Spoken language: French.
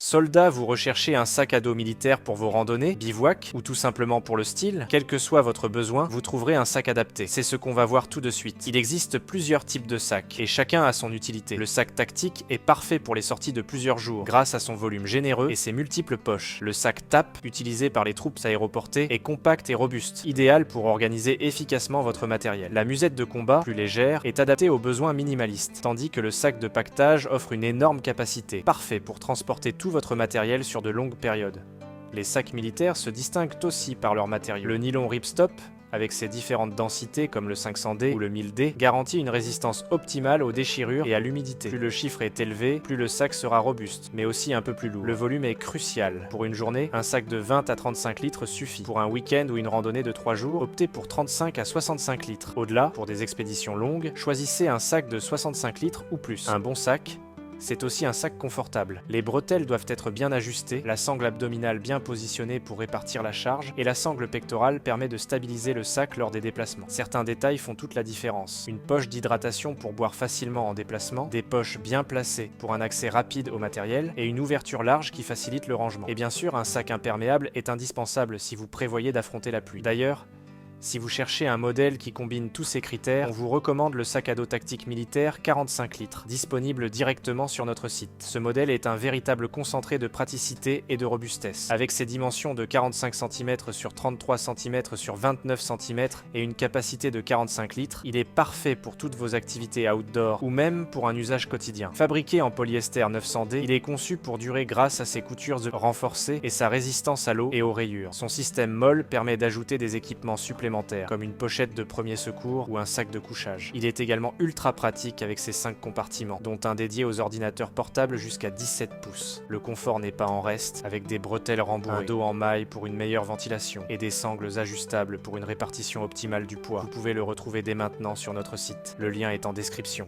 Soldat, vous recherchez un sac à dos militaire pour vos randonnées, bivouac ou tout simplement pour le style? Quel que soit votre besoin, vous trouverez un sac adapté. C'est ce qu'on va voir tout de suite. Il existe plusieurs types de sacs et chacun a son utilité. Le sac tactique est parfait pour les sorties de plusieurs jours grâce à son volume généreux et ses multiples poches. Le sac TAP, utilisé par les troupes aéroportées, est compact et robuste, idéal pour organiser efficacement votre matériel. La musette de combat, plus légère, est adaptée aux besoins minimalistes, tandis que le sac de pactage offre une énorme capacité, parfait pour transporter tout votre matériel sur de longues périodes. Les sacs militaires se distinguent aussi par leur matériau. Le nylon ripstop, avec ses différentes densités comme le 500D ou le 1000D, garantit une résistance optimale aux déchirures et à l'humidité. Plus le chiffre est élevé, plus le sac sera robuste, mais aussi un peu plus lourd. Le volume est crucial. Pour une journée, un sac de 20 à 35 litres suffit. Pour un week-end ou une randonnée de 3 jours, optez pour 35 à 65 litres. Au-delà, pour des expéditions longues, choisissez un sac de 65 litres ou plus. Un bon sac, c'est aussi un sac confortable. Les bretelles doivent être bien ajustées, la sangle abdominale bien positionnée pour répartir la charge, et la sangle pectorale permet de stabiliser le sac lors des déplacements. Certains détails font toute la différence. Une poche d'hydratation pour boire facilement en déplacement, des poches bien placées pour un accès rapide au matériel, et une ouverture large qui facilite le rangement. Et bien sûr, un sac imperméable est indispensable si vous prévoyez d'affronter la pluie. D'ailleurs, si vous cherchez un modèle qui combine tous ces critères, on vous recommande le sac à dos tactique militaire 45 litres, disponible directement sur notre site. Ce modèle est un véritable concentré de praticité et de robustesse. Avec ses dimensions de 45 cm sur 33 cm sur 29 cm et une capacité de 45 litres, il est parfait pour toutes vos activités outdoor ou même pour un usage quotidien. Fabriqué en polyester 900D, il est conçu pour durer grâce à ses coutures renforcées et sa résistance à l'eau et aux rayures. Son système molle permet d'ajouter des équipements supplémentaires comme une pochette de premier secours ou un sac de couchage. Il est également ultra pratique avec ses 5 compartiments, dont un dédié aux ordinateurs portables jusqu'à 17 pouces. Le confort n'est pas en reste, avec des bretelles rembourrées, un dos en maille pour une meilleure ventilation et des sangles ajustables pour une répartition optimale du poids. Vous pouvez le retrouver dès maintenant sur notre site. Le lien est en description.